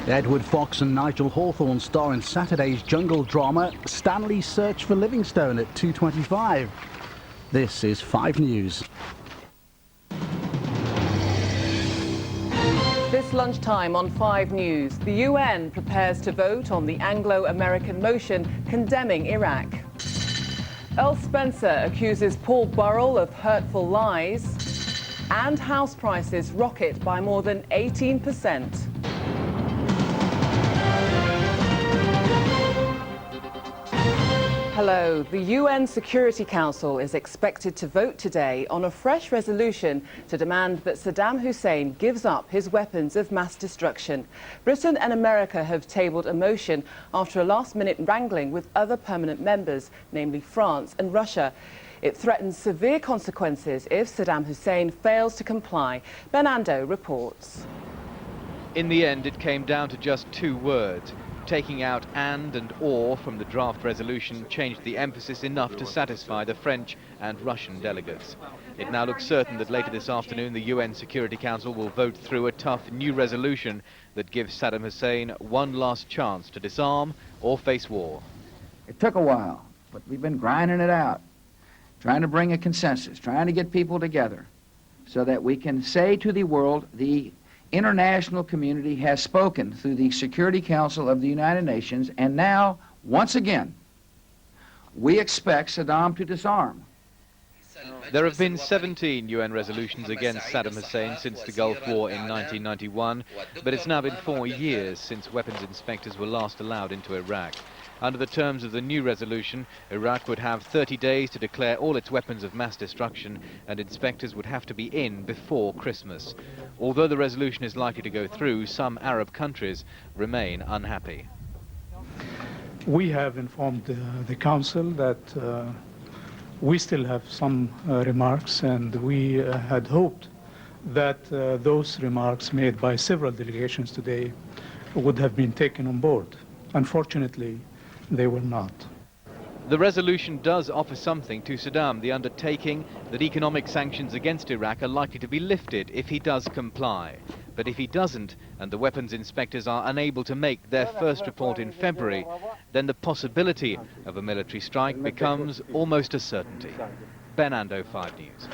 Edward Fox and Nigel Hawthorne star in Saturday's jungle drama Stanley's Search for Livingstone at 2:25. This is 5 News. This lunchtime on 5 News, the UN prepares to vote on the Anglo-American motion condemning Iraq. Earl Spencer accuses Paul Burrell of hurtful lies. And house prices rocket by more than 18%. Hello. The UN Security Council is expected to vote today on a fresh resolution to demand that Saddam Hussein gives up his weapons of mass destruction. Britain and America have tabled a motion after a last-minute wrangling with other permanent members, namely France and Russia. It threatens severe consequences if Saddam Hussein fails to comply. Ben Ando reports. In the end, it came down to just 2 words. Taking out and or from the draft resolution changed the emphasis enough to satisfy the French and Russian delegates. It now looks certain that later this afternoon the UN Security Council will vote through a tough new resolution that gives Saddam Hussein one last chance to disarm or face war. It took a while, but we've been grinding it out, trying to bring a consensus, trying to get people together so that we can say to the world, the international community has spoken through the Security Council of the United Nations, and now, once again, we expect Saddam to disarm. There have been 17 UN resolutions against Saddam Hussein since the Gulf War in 1991, but it's now been 4 years since weapons inspectors were last allowed into Iraq. Under the terms of the new resolution, Iraq would have 30 days to declare all its weapons of mass destruction, and inspectors would have to be in before Christmas. Although the resolution is likely to go through, some Arab countries remain unhappy. We have informed the Council that we still have some remarks, and we had hoped that those remarks made by several delegations today would have been taken on board. Unfortunately, they were not. The resolution does offer something to Saddam, the undertaking that economic sanctions against Iraq are likely to be lifted if he does comply. But if he doesn't, and the weapons inspectors are unable to make their first report in February, then the possibility of a military strike becomes almost a certainty. Ben Ando, 5 News.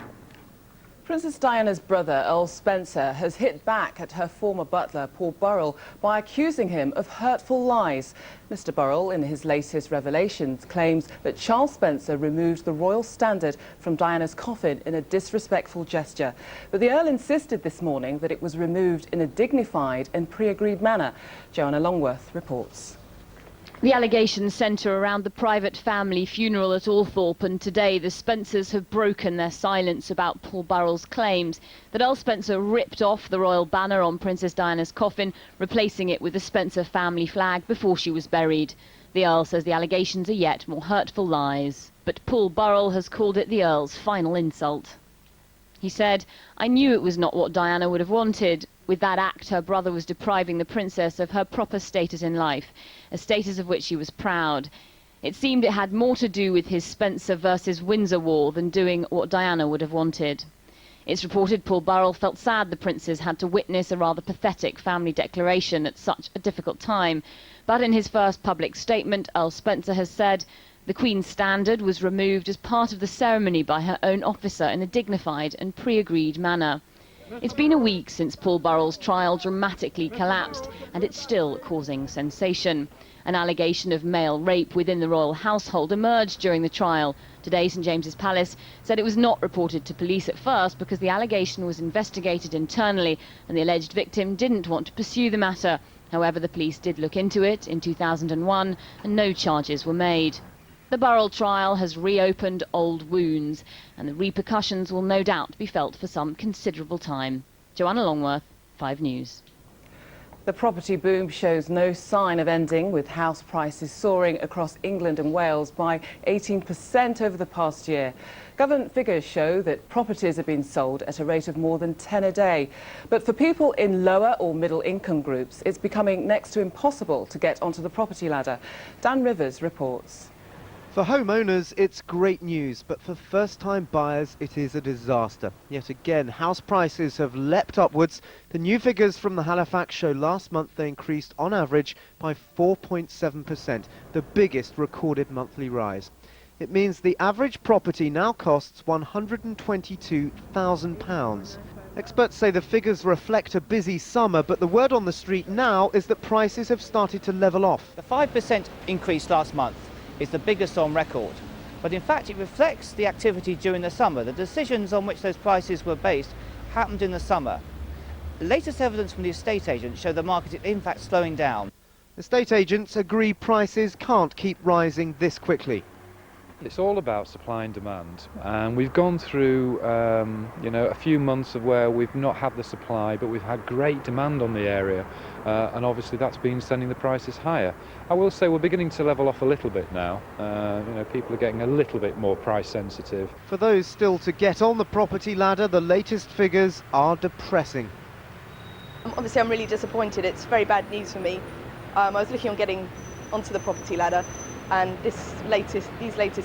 Princess Diana's brother, Earl Spencer, has hit back at her former butler, Paul Burrell, by accusing him of hurtful lies. Mr. Burrell, in his latest revelations, claims that Charles Spencer removed the royal standard from Diana's coffin in a disrespectful gesture. But the Earl insisted this morning that it was removed in a dignified and pre-agreed manner. Joanna Longworth reports. The allegations centre around the private family funeral at Althorpe, and today the Spencers have broken their silence about Paul Burrell's claims that Earl Spencer ripped off the royal banner on Princess Diana's coffin, replacing it with the Spencer family flag before she was buried. The Earl says the allegations are yet more hurtful lies, but Paul Burrell has called it the Earl's final insult. He said, "I knew it was not what Diana would have wanted. With that act, her brother was depriving the princess of her proper status in life, a status of which she was proud. It seemed it had more to do with his Spencer versus Windsor war than doing what Diana would have wanted." It's reported Paul Burrell felt sad the princes had to witness a rather pathetic family declaration at such a difficult time. But in his first public statement, Earl Spencer has said the Queen's standard was removed as part of the ceremony by her own officer in a dignified and pre-agreed manner. It's been a week since Paul Burrell's trial dramatically collapsed, and it's still causing sensation. An allegation of male rape within the royal household emerged during the trial. Today, St James's Palace said it was not reported to police at first because the allegation was investigated internally and the alleged victim didn't want to pursue the matter. However, the police did look into it in 2001 and no charges were made. The Burrell trial has reopened old wounds, and the repercussions will no doubt be felt for some considerable time. Joanna Longworth, 5 News. The property boom shows no sign of ending, with house prices soaring across England and Wales by 18% over the past year. Government figures show that properties have been sold at a rate of more than 10 a day. But for people in lower or middle income groups, it's becoming next to impossible to get onto the property ladder. Dan Rivers reports. For homeowners, it's great news, but for first-time buyers, it is a disaster. Yet again, house prices have leapt upwards. The new figures from the Halifax show last month they increased on average by 4.7%, the biggest recorded monthly rise. It means the average property now costs £122,000. Experts say the figures reflect a busy summer, but the word on the street now is that prices have started to level off. The 5% increase last month is the biggest on record, but in fact it reflects the activity during the summer. The decisions on which those prices were based happened in the summer. The latest evidence from the estate agents show the market is in fact slowing down. Estate agents agree prices can't keep rising this quickly. It's all about supply and demand, and we've gone through a few months of where we've not had the supply, but we've had great demand on the area, and obviously that's been sending the prices higher. I will say we're beginning to level off a little bit now. People are getting a little bit more price sensitive. For those still to get on the property ladder, the latest figures are depressing. Obviously I'm really disappointed. It's very bad news for me. I was looking on getting onto the property ladder, and these latest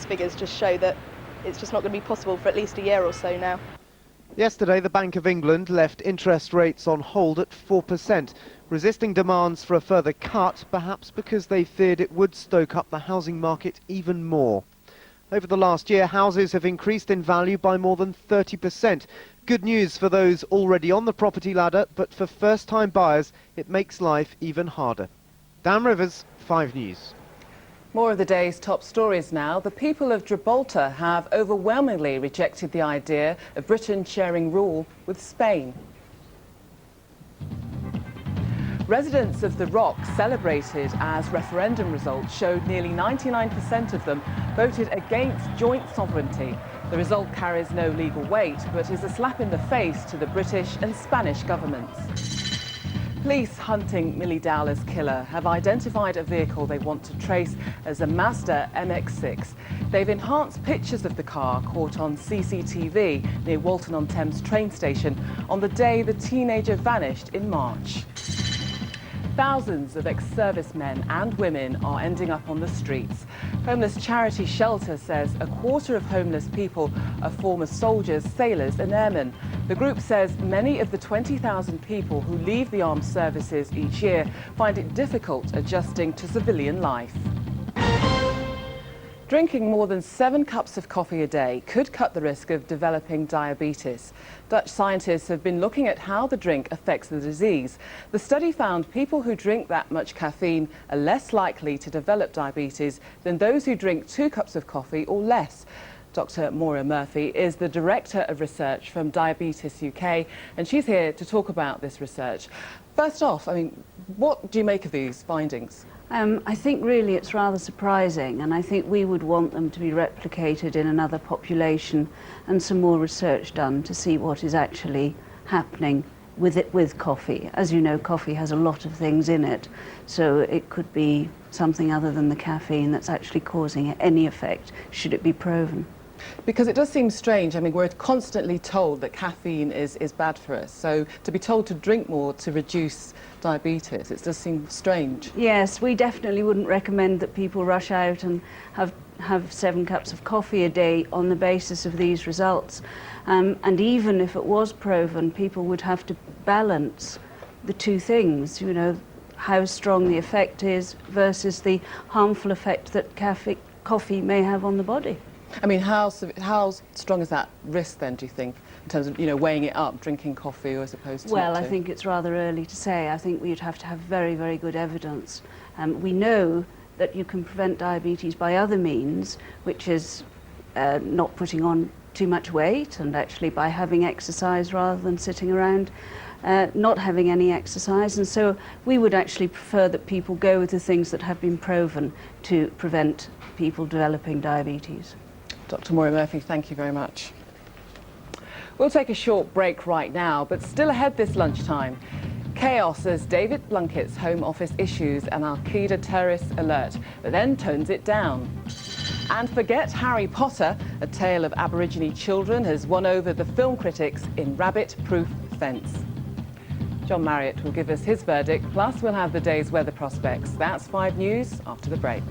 figures just show that it's just not going to be possible for at least a year or so now. Yesterday, the Bank of England left interest rates on hold at 4%, resisting demands for a further cut, perhaps because they feared it would stoke up the housing market even more. Over the last year, houses have increased in value by more than 30%. Good news for those already on the property ladder, but for first-time buyers, it makes life even harder. Dan Rivers, 5 News. More of the day's top stories now. The people of Gibraltar have overwhelmingly rejected the idea of Britain sharing rule with Spain. Residents of the Rock celebrated as referendum results showed nearly 99% of them voted against joint sovereignty. The result carries no legal weight, but is a slap in the face to the British and Spanish governments. Police hunting Millie Dowler's killer have identified a vehicle they want to trace as a Mazda MX-6. They've enhanced pictures of the car caught on CCTV near Walton-on-Thames train station on the day the teenager vanished in March. Thousands of ex-servicemen and women are ending up on the streets. Homeless Charity Shelter says a quarter of homeless people are former soldiers, sailors and airmen. The group says many of the 20,000 people who leave the armed services each year find it difficult adjusting to civilian life. Drinking more than 7 cups of coffee a day could cut the risk of developing diabetes. Dutch scientists have been looking at how the drink affects the disease. The study found people who drink that much caffeine are less likely to develop diabetes than those who drink 2 cups of coffee or less. Dr. Maura Murphy is the Director of Research from Diabetes UK, and she's here to talk about this research. First off, what do you make of these findings? I think really it's rather surprising, and I think we would want them to be replicated in another population and some more research done to see what is actually happening with coffee. As you know, coffee has a lot of things in it, so it could be something other than the caffeine that's actually causing any effect, should it be proven. Because it does seem strange. We're constantly told that caffeine is bad for us. So to be told to drink more to reduce diabetes, it does seem strange. Yes, we definitely wouldn't recommend that people rush out and have 7 cups of coffee a day on the basis of these results. And even if it was proven, people would have to balance the two things, how strong the effect is versus the harmful effect that coffee may have on the body. How strong is that risk then, do you think, in terms of, weighing it up, drinking coffee as opposed to Well, I think it's rather early to say. I think we'd have to have very, very good evidence. We know that you can prevent diabetes by other means, which is not putting on too much weight, and actually by having exercise rather than sitting around not having any exercise. And so we would actually prefer that people go with the things that have been proven to prevent people developing diabetes. Dr. Maura Murphy, thank you very much. We'll take a short break right now, but still ahead this lunchtime. Chaos as David Blunkett's Home Office issues an Al-Qaeda terrorist alert, but then tones it down. And forget Harry Potter, a tale of Aborigine children has won over the film critics in Rabbit Proof Fence. John Marriott will give us his verdict, plus we'll have the day's weather prospects. That's 5 News after the break.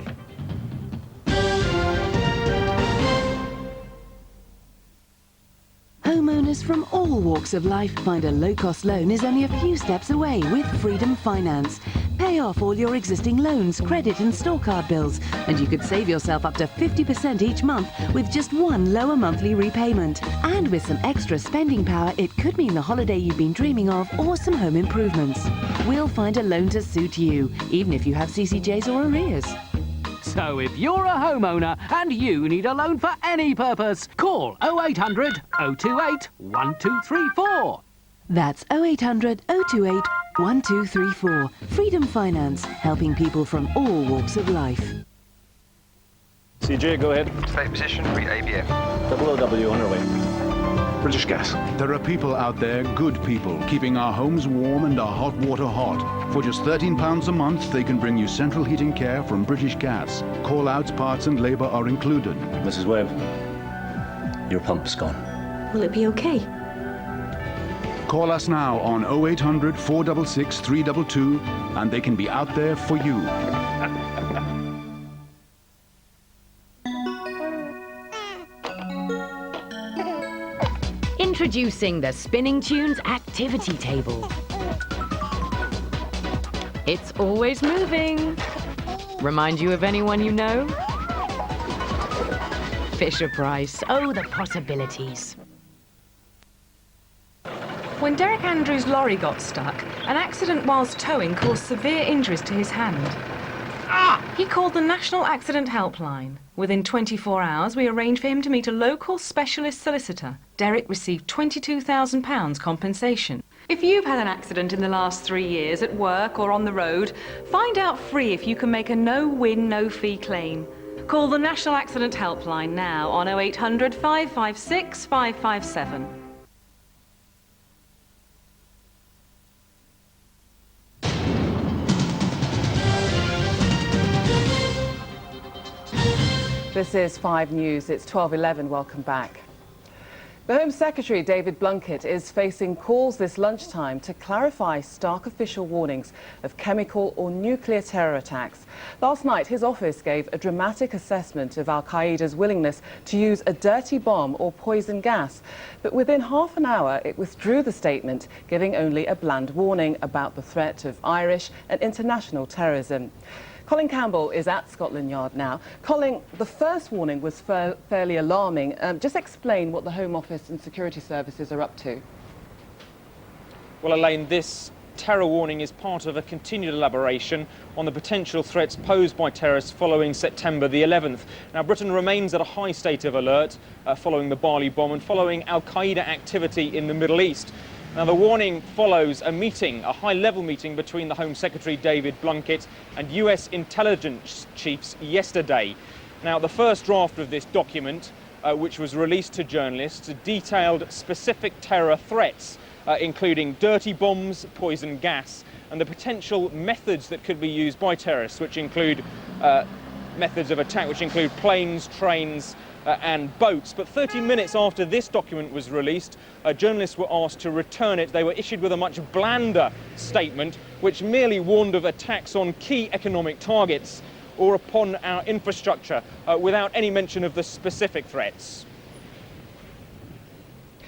from all walks of life find a low-cost loan is only a few steps away with Freedom Finance. Pay off all your existing loans, credit and store card bills, and you could save yourself up to 50% each month with just one lower monthly repayment. And with some extra spending power, it could mean the holiday you've been dreaming of or some home improvements. We'll find a loan to suit you, even if you have CCJs or arrears. So if you're a homeowner and you need a loan for any purpose, call 0800 028 1234. That's 0800 028 1234. Freedom Finance, helping people from all walks of life. CJ, go ahead. State position, read ABM. OOW on our way. British Gas. There are people out there, good people, keeping our homes warm and our hot water hot. For just £13 a month, they can bring you central heating care from British Gas. Call-outs, parts and labour are included. Mrs. Webb, your pump's gone. Will it be okay? Call us now on 0800 466 322 and they can be out there for you. Introducing the Spinning Tunes Activity Table. It's always moving. Remind you of anyone you know? Fisher Price. Oh, the possibilities. When Derek Andrews' lorry got stuck, an accident whilst towing caused severe injuries to his hand. He called the National Accident Helpline. Within 24 hours, we arranged for him to meet a local specialist solicitor. Derek received £22,000 compensation. If you've had an accident in the last 3 years at work or on the road, find out free if you can make a no-win, no-fee claim. Call the National Accident Helpline now on 0800 556 557. This is 5 News. It's 12:11. Welcome back. The Home Secretary, David Blunkett, is facing calls this lunchtime to clarify stark official warnings of chemical or nuclear terror attacks. Last night, his office gave a dramatic assessment of al-Qaeda's willingness to use a dirty bomb or poison gas. But within half an hour, it withdrew the statement, giving only a bland warning about the threat of Irish and international terrorism. Colin Campbell is at Scotland Yard now. Colin, the first warning was fairly alarming. Just explain what the Home Office and security services are up to. Well, Elaine, this terror warning is part of a continued elaboration on the potential threats posed by terrorists following September the 11th. Now, Britain remains at a high state of alert following the Bali bomb and following al-Qaeda activity in the Middle East. Now, the warning follows a meeting, a high-level meeting between the Home Secretary David Blunkett and US intelligence chiefs yesterday. Now, the first draft of this document, which was released to journalists, detailed specific terror threats, including dirty bombs, poison gas, and the potential methods that could be used by terrorists, which include methods of attack, which include planes, trains, and boats. But 30 minutes after this document was released, journalists were asked to return it. They were issued with a much blander statement, which merely warned of attacks on key economic targets or upon our infrastructure, without any mention of the specific threats.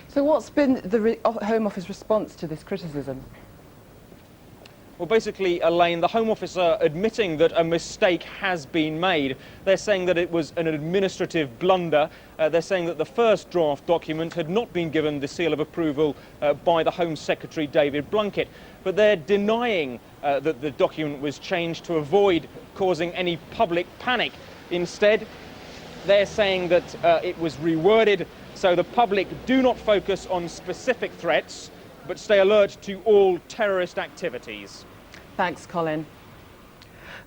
So what's been the Home Office response to this criticism? Well, basically, Elaine, the Home Office are admitting that a mistake has been made. They're saying that it was an administrative blunder. They're saying that the first draft document had not been given the seal of approval by the Home Secretary, David Blunkett. But they're denying that the document was changed to avoid causing any public panic. Instead, they're saying that it was reworded so the public do not focus on specific threats, but stay alert to all terrorist activities. Thanks, Colin.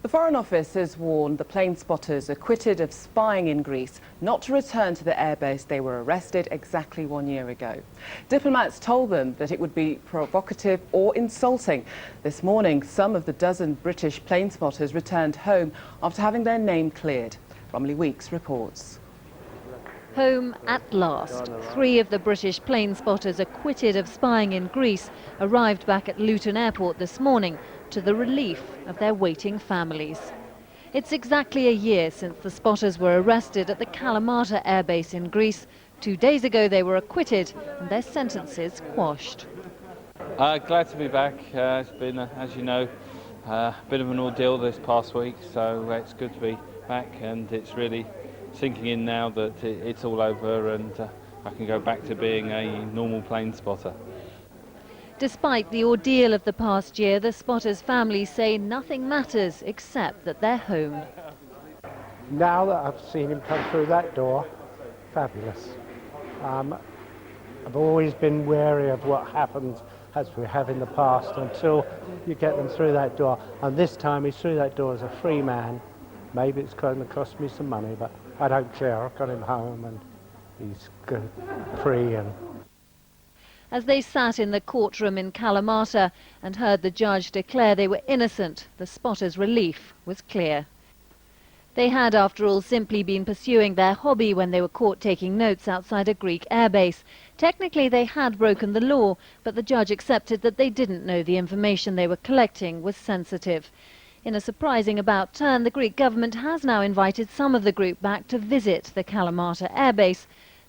The Foreign Office has warned the plane spotters acquitted of spying in Greece not to return to the airbase they were arrested exactly 1 year ago. Diplomats told them that it would be provocative or insulting. This morning, some of the dozen British plane spotters returned home after having their name cleared. Romilly Weeks reports. Home at last. 3 of the British plane spotters acquitted of spying in Greece arrived back at Luton Airport this morning, to the relief of their waiting families. It's exactly a year since the spotters were arrested at the Kalamata airbase in Greece 2 days ago they were acquitted and their sentences quashed. Glad to be back. It's been, as you know, a bit of an ordeal this past week, so it's good to be back, and it's really sinking in now that it's all over and I can go back to being a normal plane spotter. Despite the ordeal of the past year, the spotters' families say nothing matters except that they're home. Now that I've seen him come through that door, fabulous. I've always been wary of what happens, as we have in the past, until you get them through that door. And this time he's through that door as a free man. Maybe it's going to cost me some money, but I don't care. I've got him home and he's good, free. And as they sat in the courtroom in Kalamata and heard the judge declare they were innocent, the spotters' relief was clear. They had, after all, simply been pursuing their hobby when they were caught taking notes outside a Greek airbase. Technically, they had broken the law, but the judge accepted that they didn't know the information they were collecting was sensitive. In a surprising about turn, the Greek government has now invited some of the group back to visit the Kalamata airbase.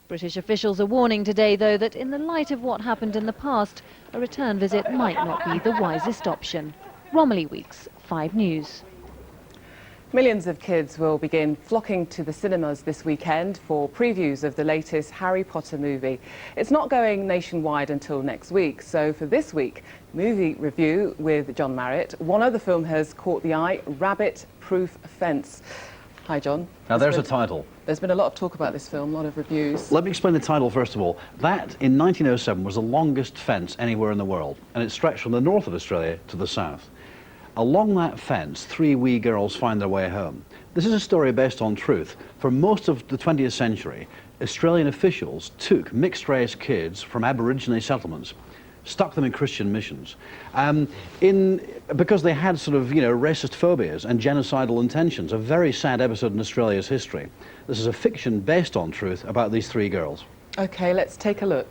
British officials are warning today, though, that in the light of what happened in the past, a return visit might not be the wisest option. Romilly Weeks, 5 News. Millions of kids will begin flocking to the cinemas this weekend for previews of the latest Harry Potter movie. It's not going nationwide until next week, so for this week, movie review with John Marriott. One other film has caught the eye, Rabbit Proof Fence. Hi, John. Now, there's a title. There's been a lot of talk about this film, a lot of reviews. Let me explain the title first of all. That, in 1907, was the longest fence anywhere in the world, and it stretched from the north of Australia to the south. Along that fence, 3 wee girls find their way home. This is a story based on truth. For most of the 20th century, Australian officials took mixed-race kids from Aboriginal settlements, stuck them in Christian missions, because they had sort of, racist phobias and genocidal intentions. A very sad episode in Australia's history. This is a fiction based on truth about these 3 girls. Okay, let's take a look.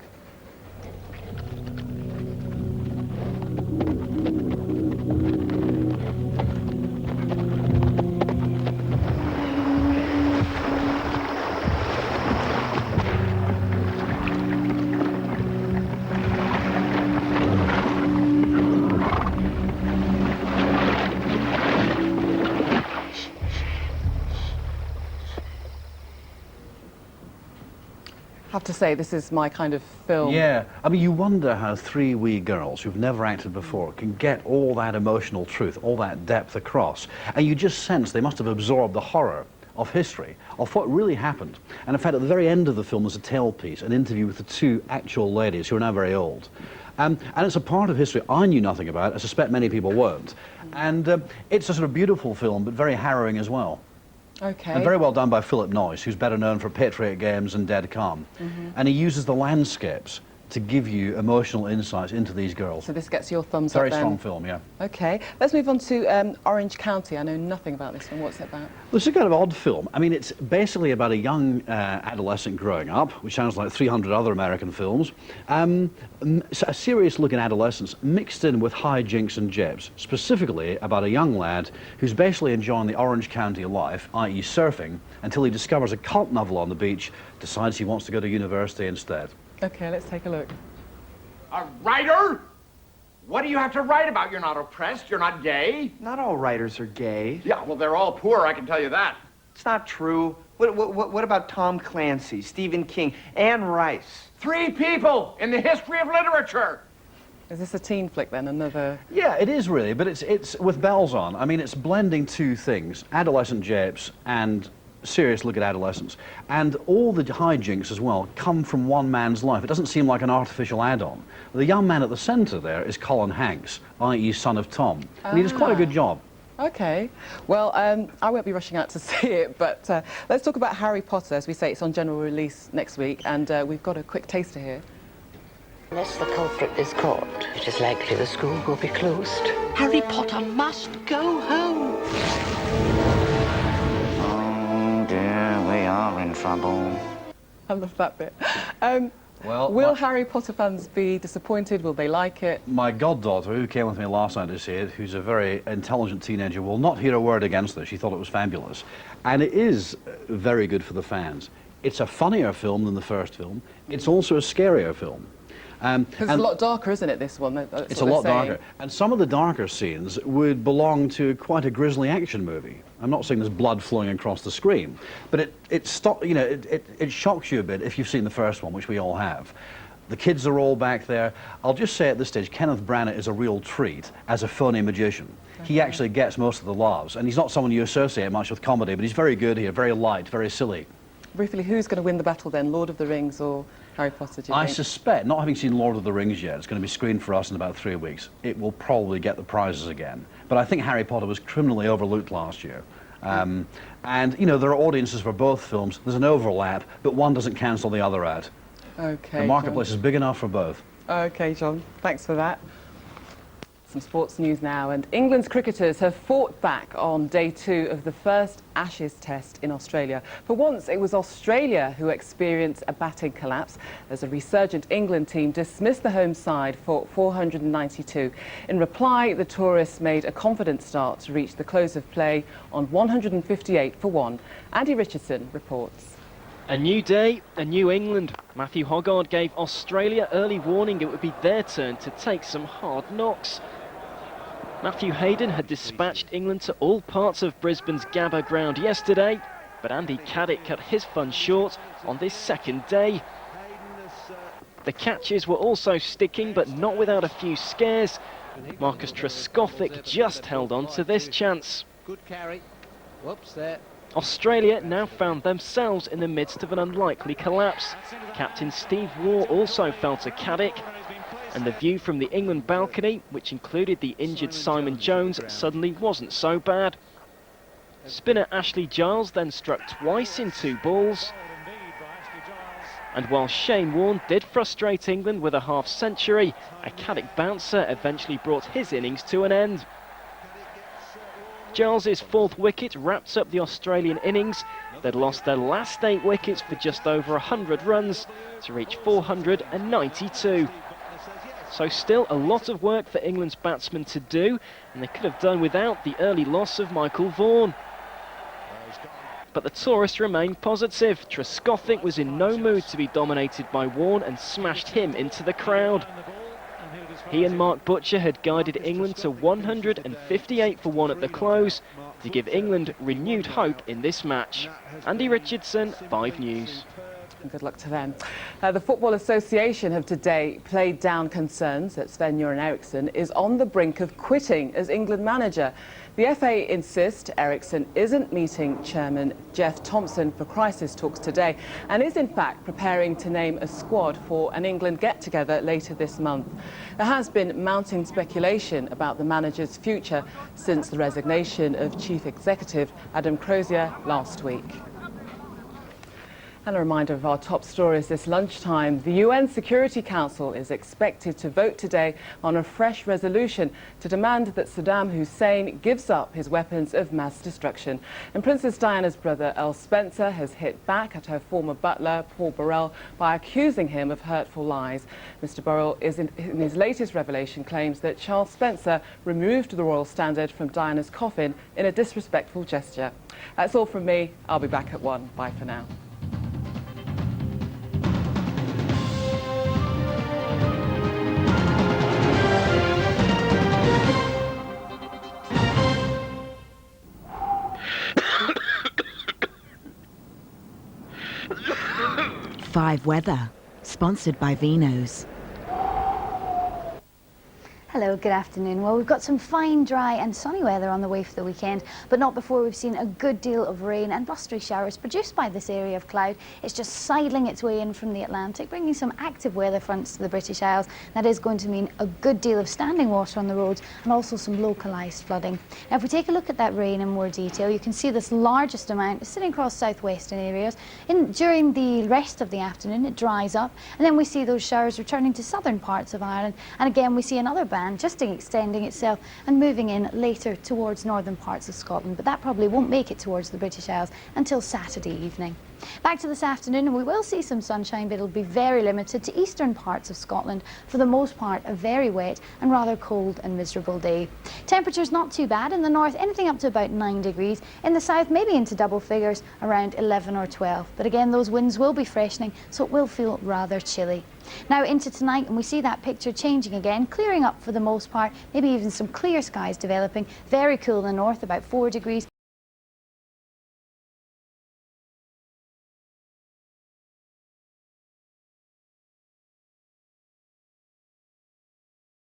I have to say, this is my kind of film. Yeah, I mean, you wonder how 3 wee girls who've never acted before can get all that emotional truth, all that depth across. And you just sense they must have absorbed the horror of history, of what really happened. And in fact, at the very end of the film, there's a tailpiece, an interview with the 2 actual ladies who are now very old. And it's a part of history I knew nothing about. I suspect many people won't. And it's a sort of beautiful film, but very harrowing as well. Okay. And very well done by Philip Noyce, who's better known for Patriot Games and Dead Calm. And he uses the landscapes to give you emotional insights into these girls. So this gets your thumbs up Very then? strong film, yeah. Okay, let's move on to Orange County. I know nothing about this one. What's it about? Well, it's a kind of odd film. I mean, it's basically about a young adolescent growing up, which sounds like 300 other American films. A serious look at adolescence mixed in with hijinks and jibes, specifically about a young lad who's basically enjoying the Orange County life, i.e. surfing, until he discovers a cult novel on the beach, decides he wants to go to university instead. Okay, let's take a look. A writer? What do you have to write about? You're not oppressed, you're not gay. Not all writers are gay. Yeah, well, they're all poor, I can tell you that. It's not true. What about Tom Clancy, Stephen King, Anne Rice? 3 people in the history of literature. Is this a teen flick then, another? Yeah, it is really, but it's with bells on. I mean, it's blending 2 things, adolescent japes and serious look at adolescence. And all the hijinks as well come from one man's life. It doesn't seem like an artificial add-on. The young man at the centre there is Colin Hanks, i.e. son of Tom. And he does quite a good job. Okay. Well, I won't be rushing out to see it, but let's talk about Harry Potter. As we say, it's on general release next week, and we've got a quick taster here. Unless the culprit is caught, it is likely the school will be closed. Harry Potter must go home. We are in trouble. I love that bit. Will Harry Potter fans be disappointed? Will they like it? My goddaughter, who came with me last night to see it, who's a very intelligent teenager, will not hear a word against this. She thought it was fabulous. And it is very good for the fans. It's a funnier film than the first film. It's also a scarier film. It's a lot darker, isn't it, this one? It's a lot darker. And some of the darker scenes would belong to quite a grisly action movie. I'm not saying there's blood flowing across the screen, but it shocks you a bit if you've seen the first one, which we all have. The kids are all back there. I'll just say at this stage, Kenneth Branagh is a real treat as a phony magician. He actually gets most of the laughs, and he's not someone you associate much with comedy, but he's very good here, very light, very silly. Briefly, who's going to win the battle then, Lord of the Rings or Harry Potter, do you I think? suspect, not having seen Lord of the Rings yet, it's going to be screened for us in about 3 weeks. It will probably get the prizes again. But I think Harry Potter was criminally overlooked last year. And, you know, there are audiences for both films. There's an overlap, but one doesn't cancel the other out. Okay, the marketplace is big enough for both. Okay, John, thanks for that. Some sports news now, and England's cricketers have fought back on day 2 of the first Ashes test in Australia. For once, it was Australia who experienced a batting collapse as a resurgent England team dismissed the home side for 492. In reply, the tourists made a confident start to reach the close of play on 158 for 1. Andy Richardson reports. A new day, a new England. Matthew Hoggard gave Australia early warning it would be their turn to take some hard knocks. Matthew Hayden had dispatched England to all parts of Brisbane's Gabba ground yesterday, but Andy Caddick cut his fun short on this second day. The catches were also sticking, but not without a few scares. Marcus Trescothick just held on to this chance. Good carry. Whoops, there. Australia now found themselves in the midst of an unlikely collapse. Captain Steve Waugh also fell to Caddick, and the view from the England balcony, which included the injured Simon Jones, suddenly wasn't so bad. Spinner Ashley Giles then struck twice in 2 balls. And while Shane Warne did frustrate England with a half-century, a Caddick bouncer eventually brought his innings to an end. Giles's 4th wicket wrapped up the Australian innings. They'd lost their last 8 wickets for just over 100 runs to reach 492. So still a lot of work for England's batsmen to do, and they could have done without the early loss of Michael Vaughan. But the tourists remained positive. Trescothick was in no mood to be dominated by Warne and smashed him into the crowd. He and Mark Butcher had guided England to 158 for 1 at the close to give England renewed hope in this match. Andy Richardson, 5 News. And good luck to them. The Football Association have today played down concerns that Sven-Göran Eriksson is on the brink of quitting as England manager. The FA insist Eriksson isn't meeting Chairman Jeff Thompson for crisis talks today and is in fact preparing to name a squad for an England get-together later this month. There has been mounting speculation about the manager's future since the resignation of Chief Executive Adam Crozier last week. And a reminder of our top stories this lunchtime. The UN Security Council is expected to vote today on a fresh resolution to demand that Saddam Hussein gives up his weapons of mass destruction. And Princess Diana's brother, Earl Spencer, has hit back at her former butler, Paul Burrell, by accusing him of hurtful lies. Mr. Burrell is in his latest revelation claims that Charles Spencer removed the royal standard from Diana's coffin in a disrespectful gesture. That's all from me. I'll be back at 1. Bye for now. Five Weather, sponsored by Vino's. Hello, good afternoon. Well, we've got some fine, dry and sunny weather on the way for the weekend, but not before we've seen a good deal of rain and blustery showers produced by this area of cloud. It's just sidling its way in from the Atlantic, bringing some active weather fronts to the British Isles. That is going to mean a good deal of standing water on the roads and also some localised flooding. Now, if we take a look at that rain in more detail, you can see this largest amount is sitting across southwestern areas. During the rest of the afternoon, it dries up, and then we see those showers returning to southern parts of Ireland, and again we see another band band, just extending itself and moving in later towards northern parts of Scotland, but that probably won't make it towards the British Isles until Saturday evening. Back to this afternoon, and we will see some sunshine, but it'll be very limited to eastern parts of Scotland. For the most part, a very wet and rather cold and miserable day. Temperatures not too bad in the north, anything up to about 9 degrees. In the south, maybe into double figures, around 11 or 12. But again, those winds will be freshening, so it will feel rather chilly. Now into tonight, and we see that picture changing again, clearing up for the most part, maybe even some clear skies developing. Very cool in the north, about 4 degrees.